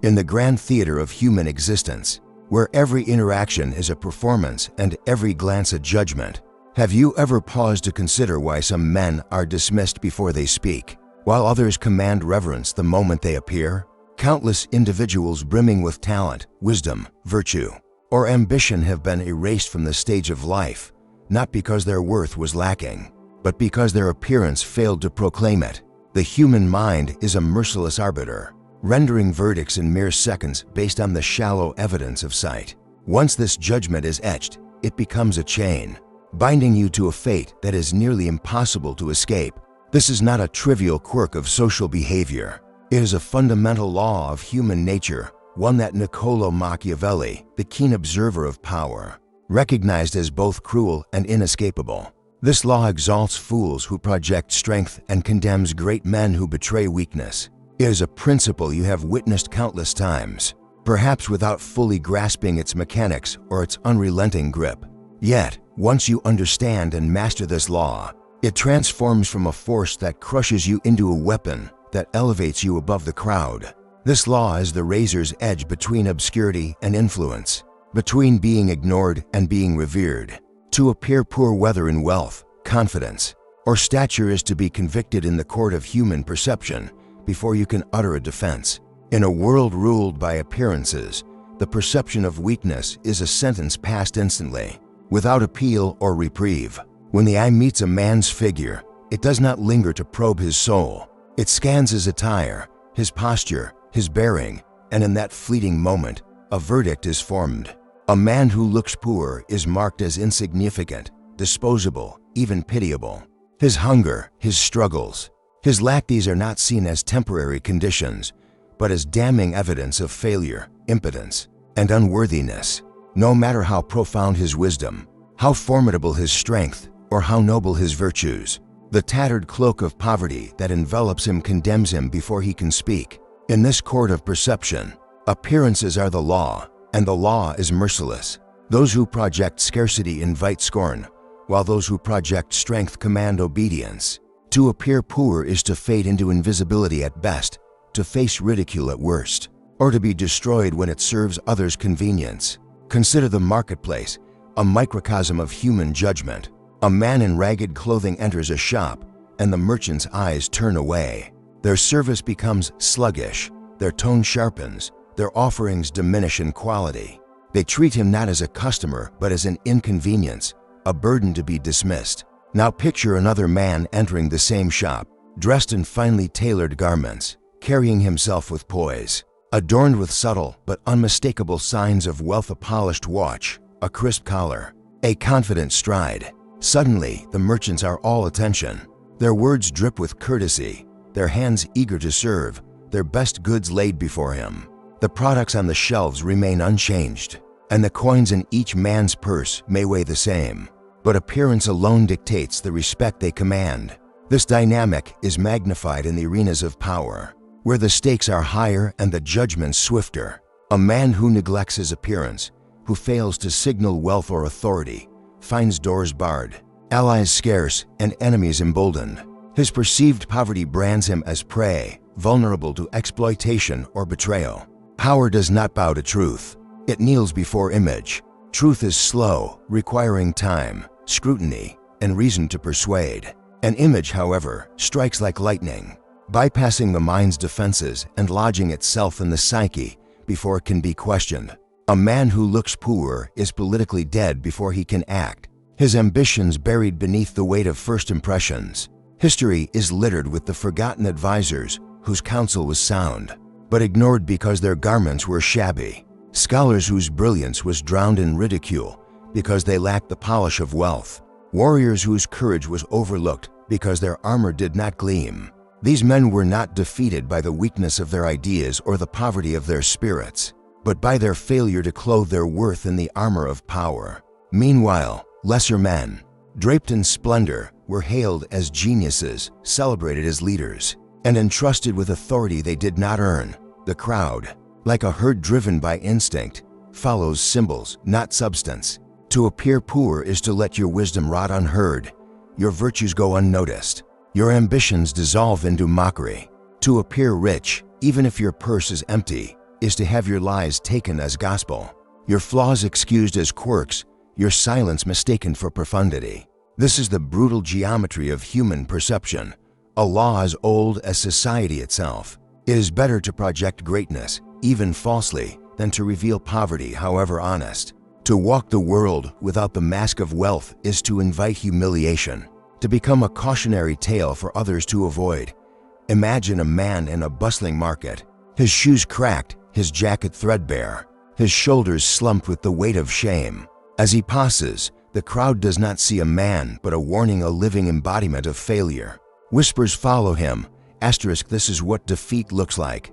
In the grand theater of human existence, where every interaction is a performance and every glance a judgment, have you ever paused to consider why some men are dismissed before they speak, while others command reverence the moment they appear? Countless individuals brimming with talent, wisdom, virtue, or ambition have been erased from the stage of life, not because their worth was lacking, but because their appearance failed to proclaim it. The human mind is a merciless arbiter, rendering verdicts in mere seconds based on the shallow evidence of sight. Once this judgment is etched, it becomes a chain, binding you to a fate that is nearly impossible to escape. This is not a trivial quirk of social behavior. It is a fundamental law of human nature, one that Niccolo Machiavelli, the keen observer of power, recognized as both cruel and inescapable. This law exalts fools who project strength and condemns great men who betray weakness. It is a principle you have witnessed countless times, perhaps without fully grasping its mechanics or its unrelenting grip. Yet, once you understand and master this law, it transforms from a force that crushes you into a weapon that elevates you above the crowd. This law is the razor's edge between obscurity and influence, between being ignored and being revered. To appear poor whether in wealth, confidence, or stature is to be convicted in the court of human perception before you can utter a defense. In a world ruled by appearances, the perception of weakness is a sentence passed instantly, without appeal or reprieve. When the eye meets a man's figure, it does not linger to probe his soul. It scans his attire, his posture, his bearing, and in that fleeting moment, a verdict is formed. A man who looks poor is marked as insignificant, disposable, even pitiable. His hunger, his struggles, his lack, these are not seen as temporary conditions, but as damning evidence of failure, impotence, and unworthiness. No matter how profound his wisdom, how formidable his strength, or how noble his virtues, the tattered cloak of poverty that envelops him condemns him before he can speak. In this court of perception, appearances are the law, and the law is merciless. Those who project scarcity invite scorn, while those who project strength command obedience. To appear poor is to fade into invisibility at best, to face ridicule at worst, or to be destroyed when it serves others' convenience. Consider the marketplace, a microcosm of human judgment. A man in ragged clothing enters a shop, and the merchant's eyes turn away. Their service becomes sluggish, their tone sharpens, their offerings diminish in quality. They treat him not as a customer, but as an inconvenience, a burden to be dismissed. Now picture another man entering the same shop, dressed in finely tailored garments, carrying himself with poise, adorned with subtle but unmistakable signs of wealth: a polished watch, a crisp collar, a confident stride. Suddenly, the merchants are all attention. Their words drip with courtesy, their hands eager to serve, their best goods laid before him. The products on the shelves remain unchanged, and the coins in each man's purse may weigh the same. But appearance alone dictates the respect they command. This dynamic is magnified in the arenas of power, where the stakes are higher and the judgments swifter. A man who neglects his appearance, who fails to signal wealth or authority, finds doors barred, allies scarce, and enemies emboldened. His perceived poverty brands him as prey, vulnerable to exploitation or betrayal. Power does not bow to truth. It kneels before image. Truth is slow, requiring time, scrutiny, and reason to persuade. An image, however, strikes like lightning, bypassing the mind's defenses and lodging itself in the psyche before it can be questioned. A man who looks poor is politically dead before he can act, his ambitions buried beneath the weight of first impressions. History is littered with the forgotten advisors whose counsel was sound, but ignored because their garments were shabby. Scholars whose brilliance was drowned in ridicule because they lacked the polish of wealth. Warriors whose courage was overlooked because their armor did not gleam. These men were not defeated by the weakness of their ideas or the poverty of their spirits, but by their failure to clothe their worth in the armor of power. Meanwhile, lesser men, draped in splendor, were hailed as geniuses, celebrated as leaders, and entrusted with authority they did not earn. The crowd, like a herd driven by instinct, follows symbols, not substance. To appear poor is to let your wisdom rot unheard, your virtues go unnoticed, your ambitions dissolve into mockery. To appear rich, even if your purse is empty, is to have your lies taken as gospel, your flaws excused as quirks, your silence mistaken for profundity. This is the brutal geometry of human perception, a law as old as society itself. It is better to project greatness, even falsely, than to reveal poverty, however honest. To walk the world without the mask of wealth is to invite humiliation, to become a cautionary tale for others to avoid. Imagine a man in a bustling market, his shoes cracked, his jacket threadbare, his shoulders slumped with the weight of shame. As he passes, the crowd does not see a man but a warning, a living embodiment of failure. Whispers follow him. This is what defeat looks like.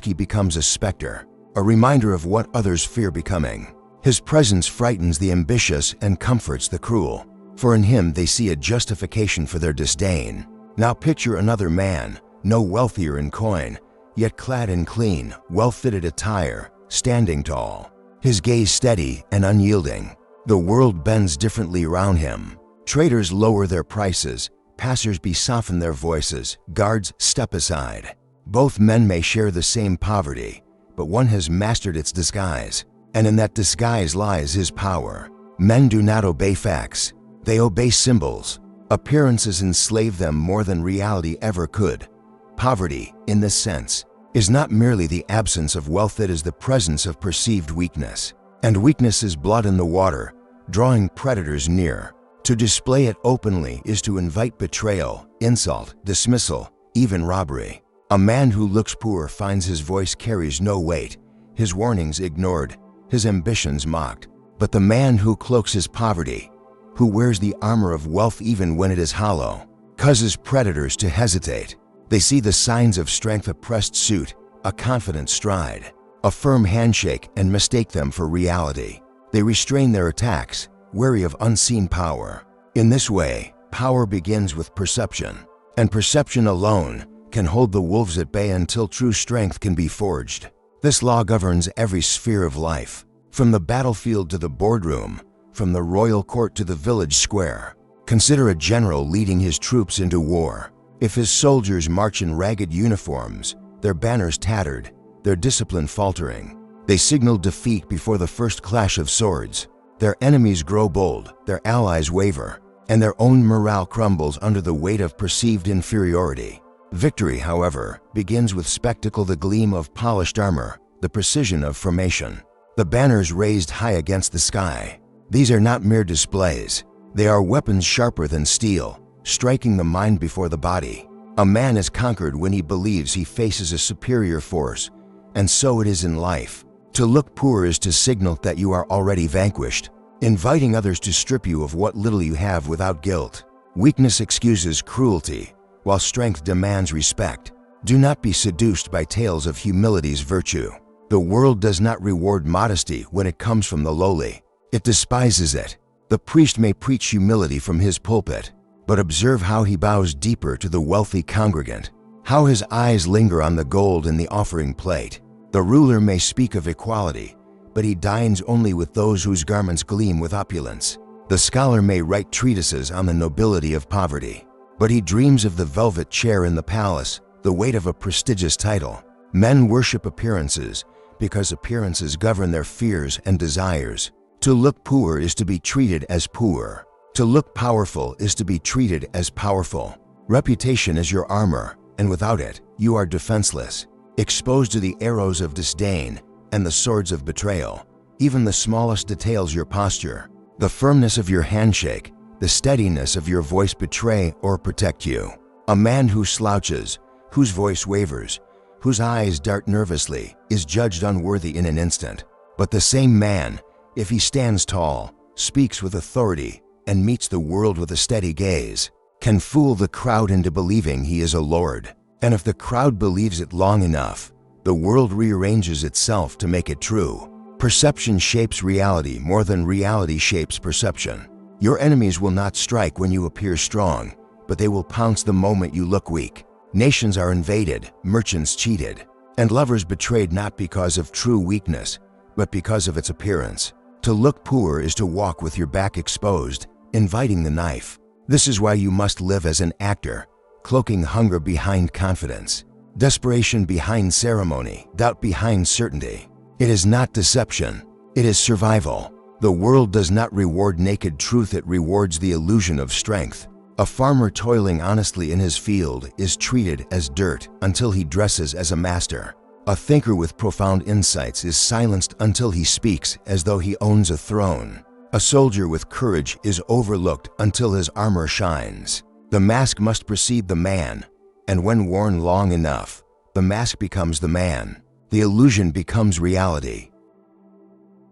He becomes a specter, a reminder of what others fear becoming. His presence frightens the ambitious and comforts the cruel, for in him they see a justification for their disdain. Now picture another man, no wealthier in coin, yet clad in clean, well-fitted attire, standing tall, his gaze steady and unyielding. The world bends differently around him. Traders lower their prices, passers-by soften their voices, guards step aside. Both men may share the same poverty, but one has mastered its disguise, and in that disguise lies his power. Men do not obey facts, they obey symbols. Appearances enslave them more than reality ever could. Poverty, in this sense, is not merely the absence of wealth, it is the presence of perceived weakness. And weakness is blood in the water, drawing predators near. To display it openly is to invite betrayal, insult, dismissal, even robbery. A man who looks poor finds his voice carries no weight, his warnings ignored, his ambitions mocked. But the man who cloaks his poverty, who wears the armor of wealth even when it is hollow, causes predators to hesitate. They see the signs of strength, a pressed suit, a confident stride, a firm handshake, and mistake them for reality. They restrain their attacks, wary of unseen power. In this way, power begins with perception, and perception alone can hold the wolves at bay until true strength can be forged. This law governs every sphere of life, from the battlefield to the boardroom, from the royal court to the village square. Consider a general leading his troops into war. If his soldiers march in ragged uniforms, their banners tattered, their discipline faltering, they signal defeat before the first clash of swords. Their enemies grow bold, their allies waver, and their own morale crumbles under the weight of perceived inferiority. Victory, however, begins with spectacle, the gleam of polished armor, the precision of formation, the banners raised high against the sky. These are not mere displays. They are weapons sharper than steel, striking the mind before the body. A man is conquered when he believes he faces a superior force, and so it is in life. To look poor is to signal that you are already vanquished, inviting others to strip you of what little you have without guilt. Weakness excuses cruelty, while strength demands respect. Do not be seduced by tales of humility's virtue. The world does not reward modesty when it comes from the lowly. It despises it. The priest may preach humility from his pulpit, but observe how he bows deeper to the wealthy congregant, how his eyes linger on the gold in the offering plate. The ruler may speak of equality, but he dines only with those whose garments gleam with opulence. The scholar may write treatises on the nobility of poverty, but he dreams of the velvet chair in the palace, the weight of a prestigious title. Men worship appearances because appearances govern their fears and desires. To look poor is to be treated as poor. To look powerful is to be treated as powerful. Reputation is your armor, and without it, you are defenseless, exposed to the arrows of disdain and the swords of betrayal. Even the smallest details, your posture, the firmness of your handshake, the steadiness of your voice betray or protect you. A man who slouches, whose voice wavers, whose eyes dart nervously, is judged unworthy in an instant. But the same man, if he stands tall, speaks with authority, and meets the world with a steady gaze, can fool the crowd into believing he is a lord. And if the crowd believes it long enough, the world rearranges itself to make it true. Perception shapes reality more than reality shapes perception. Your enemies will not strike when you appear strong, but they will pounce the moment you look weak. Nations are invaded, merchants cheated, and lovers betrayed not because of true weakness, but because of its appearance. To look poor is to walk with your back exposed, inviting the knife. This is why you must live as an actor, cloaking hunger behind confidence. desperation behind ceremony, doubt behind certainty. It is not deception, it is survival. The world does not reward naked truth, it rewards the illusion of strength. A farmer toiling honestly in his field is treated as dirt until he dresses as a master. A thinker with profound insights is silenced until he speaks as though he owns a throne. A soldier with courage is overlooked until his armor shines. The mask must precede the man, and when worn long enough, the mask becomes the man. The illusion becomes reality.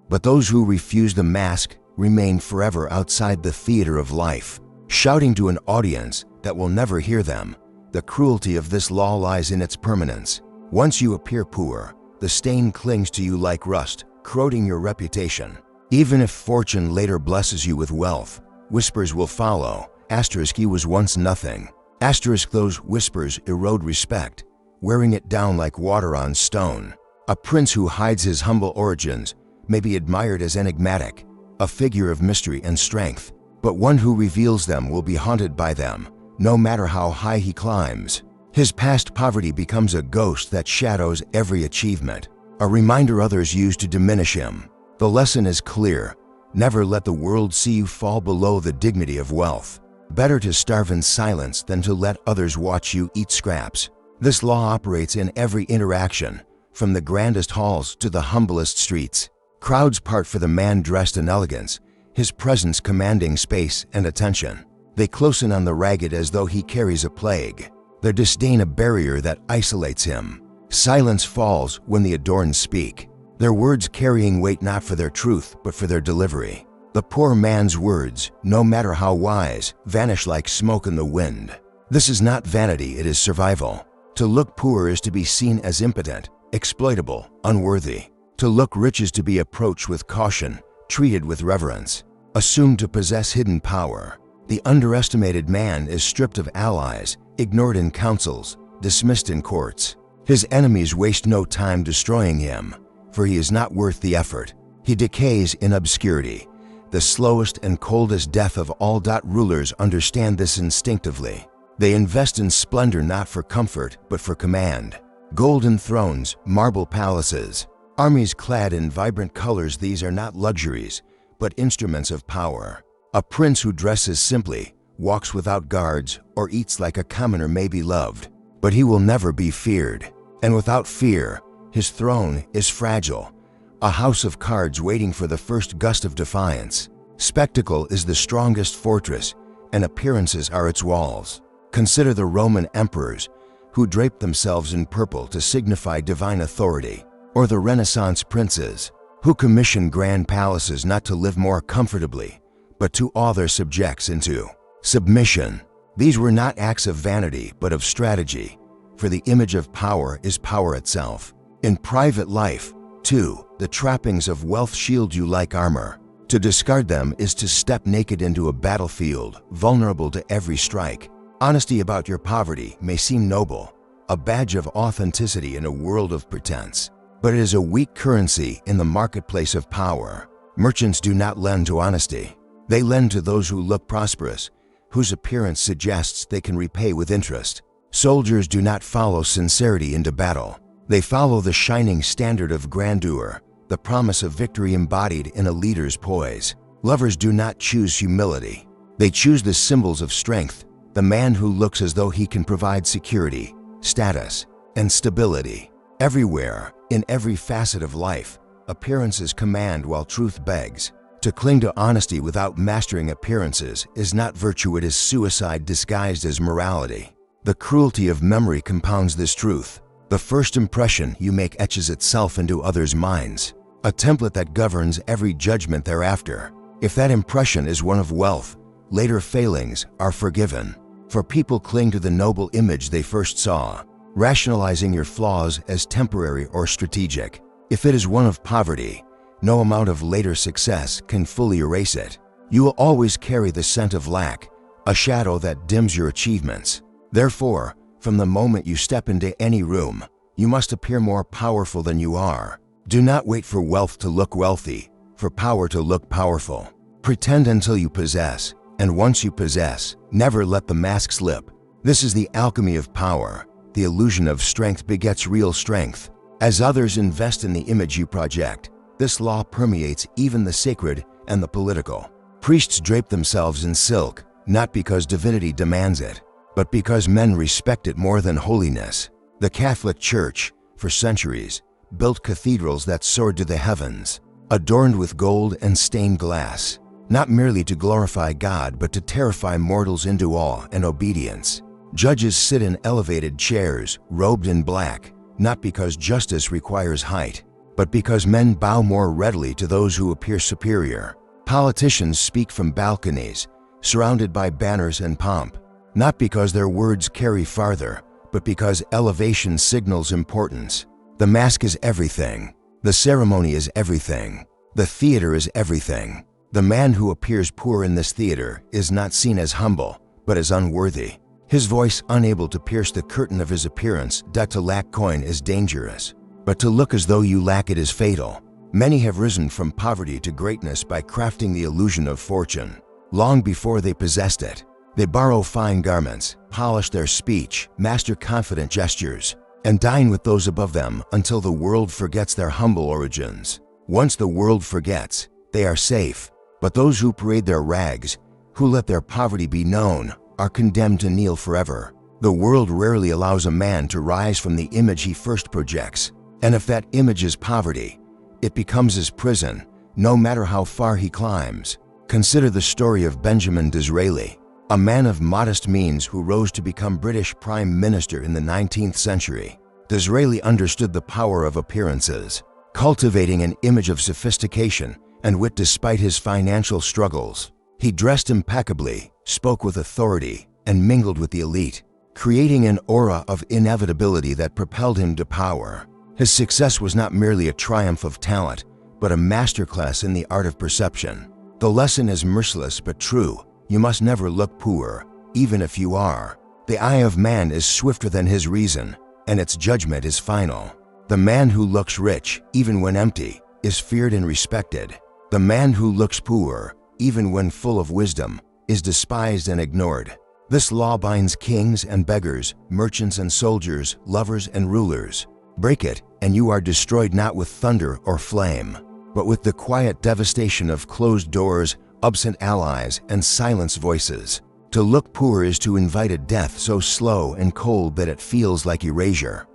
But those who refuse the mask remain forever outside the theater of life, shouting to an audience that will never hear them. The cruelty of this law lies in its permanence. Once you appear poor, the stain clings to you like rust, corroding your reputation. Even if fortune later blesses you with wealth, whispers will follow. He was once nothing. Those whispers erode respect, wearing it down like water on stone. A prince who hides his humble origins may be admired as enigmatic, a figure of mystery and strength, but one who reveals them will be haunted by them, no matter how high he climbs. His past poverty becomes a ghost that shadows every achievement, a reminder others use to diminish him. The lesson is clear: never let the world see you fall below the dignity of wealth. Better to starve in silence than to let others watch you eat scraps. This law operates in every interaction, from the grandest halls to the humblest streets. Crowds part for the man dressed in elegance, his presence commanding space and attention. They close in on the ragged as though he carries a plague, their disdain a barrier that isolates him. Silence falls when the adorned speak, their words carrying weight not for their truth but for their delivery. The poor man's words, no matter how wise, vanish like smoke in the wind. This is not vanity, it is survival. To look poor is to be seen as impotent, exploitable, unworthy. To look rich is to be approached with caution, treated with reverence, assumed to possess hidden power. The underestimated man is stripped of allies, ignored in councils, dismissed in courts. His enemies waste no time destroying him, for he is not worth the effort. He decays in obscurity, the slowest and coldest death of all. Rulers understand this instinctively. They invest in splendor not for comfort, but for command. Golden thrones, marble palaces, armies clad in vibrant colors, these are not luxuries, but instruments of power. A prince who dresses simply, walks without guards, or eats like a commoner may be loved, but he will never be feared. And without fear, his throne is fragile, a house of cards waiting for the first gust of defiance. Spectacle is the strongest fortress, and appearances are its walls. Consider the Roman emperors, who draped themselves in purple to signify divine authority, or the Renaissance princes, who commissioned grand palaces not to live more comfortably, but to awe their subjects into submission. These were not acts of vanity, but of strategy, for the image of power is power itself. In private life, too, the trappings of wealth shield you like armor. To discard them is to step naked into a battlefield, vulnerable to every strike. Honesty about your poverty may seem noble, a badge of authenticity in a world of pretense, but it is a weak currency in the marketplace of power. Merchants do not lend to honesty. They lend to those who look prosperous, whose appearance suggests they can repay with interest. Soldiers do not follow sincerity into battle. They follow the shining standard of grandeur, the promise of victory embodied in a leader's poise. Lovers do not choose humility. They choose the symbols of strength, the man who looks as though he can provide security, status, and stability. Everywhere, in every facet of life, appearances command while truth begs. To cling to honesty without mastering appearances is not virtue, it is suicide disguised as morality. The cruelty of memory compounds this truth. The first impression you make etches itself into others' minds, a template that governs every judgment thereafter. If that impression is one of wealth, later failings are forgiven, for people cling to the noble image they first saw, rationalizing your flaws as temporary or strategic. If it is one of poverty, no amount of later success can fully erase it. You will always carry the scent of lack, a shadow that dims your achievements. Therefore, from the moment you step into any room, you must appear more powerful than you are. Do not wait for wealth to look wealthy, for power to look powerful. Pretend until you possess, and once you possess, never let the mask slip. This is the alchemy of power, The illusion of strength begets real strength. As others invest in the image you project, this law permeates even the sacred and the political. Priests drape themselves in silk, not because divinity demands it, but because men respect it more than holiness. The Catholic Church, for centuries, built cathedrals that soared to the heavens, adorned with gold and stained glass, not merely to glorify God but to terrify mortals into awe and obedience. Judges sit in elevated chairs, robed in black, not because justice requires height, but because men bow more readily to those who appear superior. Politicians speak from balconies, surrounded by banners and pomp, not because their words carry farther, but because elevation signals importance. The mask is everything. The ceremony is everything. The theater is everything. The man who appears poor in this theater is not seen as humble, but as unworthy. His voice unable to pierce the curtain of his appearance. To lack coin is dangerous, but to look as though you lack it is fatal. Many have risen from poverty to greatness by crafting the illusion of fortune. Long before they possessed it, they borrow fine garments, polish their speech, master confident gestures, and dine with those above them until the world forgets their humble origins. Once the world forgets, they are safe, but those who parade their rags, who let their poverty be known, are condemned to kneel forever. The world rarely allows a man to rise from the image he first projects, and if that image is poverty, it becomes his prison, no matter how far he climbs. Consider the story of Benjamin Disraeli, a man of modest means who rose to become British Prime Minister in the 19th century. Disraeli understood the power of appearances, cultivating an image of sophistication and wit despite his financial struggles. He dressed impeccably, spoke with authority, and mingled with the elite, creating an aura of inevitability that propelled him to power. His success was not merely a triumph of talent, but a masterclass in the art of perception. The lesson is merciless but true. You must never look poor, even if you are. The eye of man is swifter than his reason, and its judgment is final. The man who looks rich, even when empty, is feared and respected. The man who looks poor, even when full of wisdom, is despised and ignored. This law binds kings and beggars, merchants and soldiers, lovers and rulers. Break it, and you are destroyed not with thunder or flame, but with the quiet devastation of closed doors, absent allies, and silenced voices. To look poor is to invite a death so slow and cold that it feels like erasure.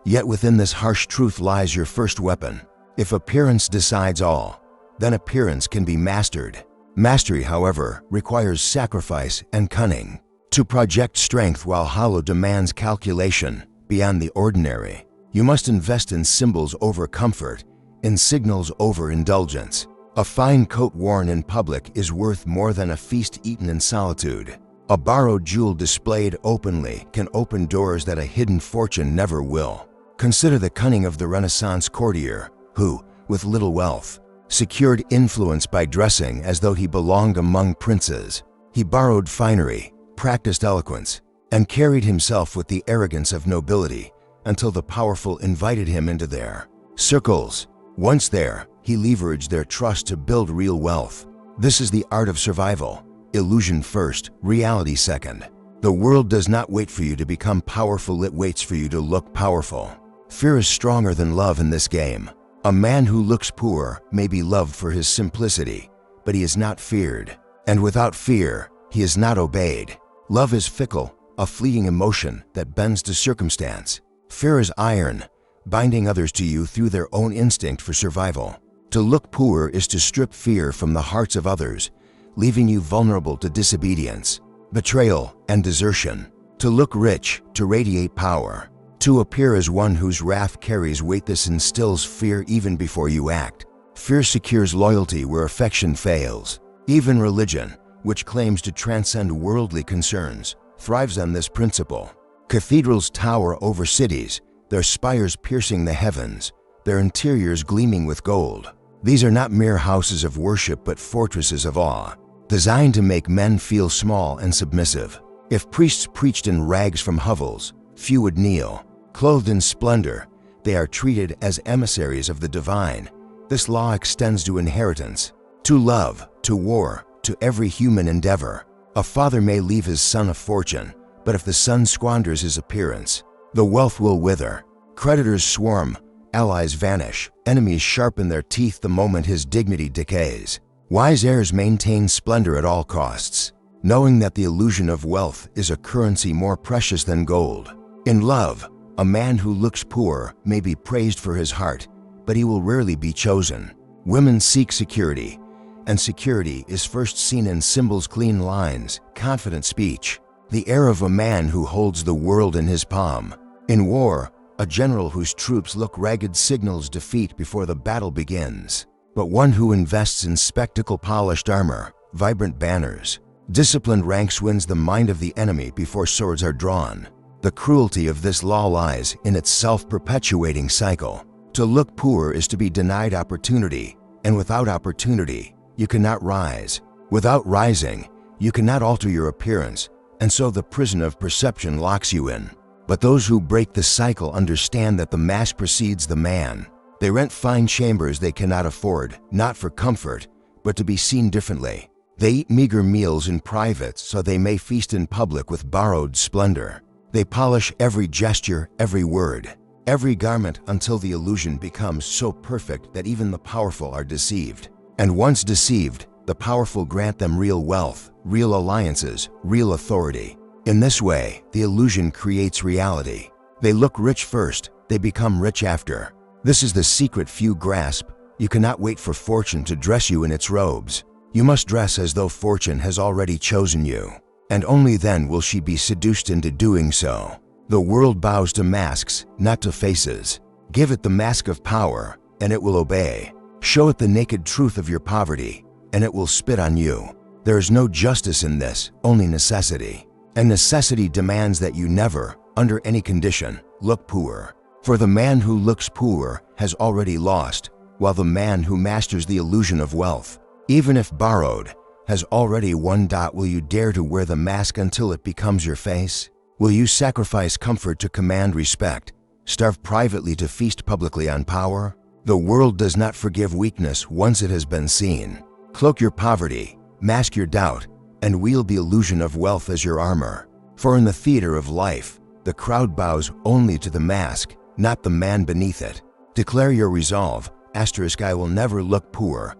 Yet within this harsh truth lies your first weapon. If appearance decides all, then appearance can be mastered. Mastery, however, requires sacrifice and cunning. To project strength while hollow demands calculation beyond the ordinary. You must invest in symbols over comfort, in signals over indulgence. A fine coat worn in public is worth more than a feast eaten in solitude. A borrowed jewel displayed openly can open doors that a hidden fortune never will. Consider the cunning of the Renaissance courtier who, with little wealth, secured influence by dressing as though he belonged among princes. He borrowed finery, practiced eloquence, and carried himself with the arrogance of nobility until the powerful invited him into their circles. Once there, he leveraged their trust to build real wealth. This is the art of survival. Illusion first, reality second. The world does not wait for you to become powerful, it waits for you to look powerful. Fear is stronger than love in this game. A man who looks poor may be loved for his simplicity, but he is not feared. And without fear, he is not obeyed. Love is fickle, a fleeting emotion that bends to circumstance. Fear is iron, binding others to you through their own instinct for survival. To look poor is to strip fear from the hearts of others, leaving you vulnerable to disobedience, betrayal, and desertion. To look rich, to radiate power. To appear as one whose wrath carries weight. This instills fear even before you act. Fear secures loyalty where affection fails. Even religion, which claims to transcend worldly concerns, thrives on this principle. Cathedrals tower over cities, their spires piercing the heavens, their interiors gleaming with gold. These are not mere houses of worship but fortresses of awe, designed to make men feel small and submissive. If priests preached in rags from hovels, few would kneel. Clothed in splendor, they are treated as emissaries of the divine. This law extends to inheritance, to love, to war, to every human endeavor. A father may leave his son a fortune, But if the son squanders his appearance, the wealth will wither. Creditors swarm, allies vanish, enemies sharpen their teeth the moment his dignity decays. Wise heirs maintain splendor at all costs, knowing that the illusion of wealth is a currency more precious than gold. In love, a man who looks poor may be praised for his heart, but he will rarely be chosen. Women seek security, and security is first seen in Symbol's clean lines, confident speech, the air of a man who holds the world in his palm. In war, a general whose troops look ragged signals defeat before the battle begins, but one who invests in spectacle-polished armor, vibrant banners. Disciplined ranks wins the mind of the enemy before swords are drawn. The cruelty of this law lies in its self-perpetuating cycle. To look poor is to be denied opportunity, and without opportunity, you cannot rise. Without rising, you cannot alter your appearance, and so the prison of perception locks you in. But those who break the cycle understand that the mask precedes the man. They rent fine chambers they cannot afford, not for comfort, but to be seen differently. They eat meager meals in private so they may feast in public with borrowed splendor. They polish every gesture, every word, every garment until the illusion becomes so perfect that even the powerful are deceived. And once deceived, the powerful grant them real wealth, real alliances, real authority. In this way, the illusion creates reality. They look rich first, they become rich after. This is the secret few grasp. You cannot wait for fortune to dress you in its robes. You must dress as though fortune has already chosen you, and only then will she be seduced into doing so. The world bows to masks, not to faces. Give it the mask of power, and it will obey. Show it the naked truth of your poverty, and it will spit on you. There is no justice in this, only necessity. And necessity demands that you never, under any condition, look poor. For the man who looks poor has already lost, while the man who masters the illusion of wealth, even if borrowed, has already won. Will you dare to wear the mask until it becomes your face? Will you sacrifice comfort to command respect, starve privately to feast publicly on power? The world does not forgive weakness once it has been seen. Cloak your poverty, mask your doubt, and wield the illusion of wealth as your armor. For in the theater of life, the crowd bows only to the mask, not the man beneath it. Declare your resolve, I will never look poor.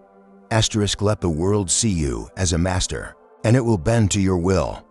Let the world see you as a master, and it will bend to your will.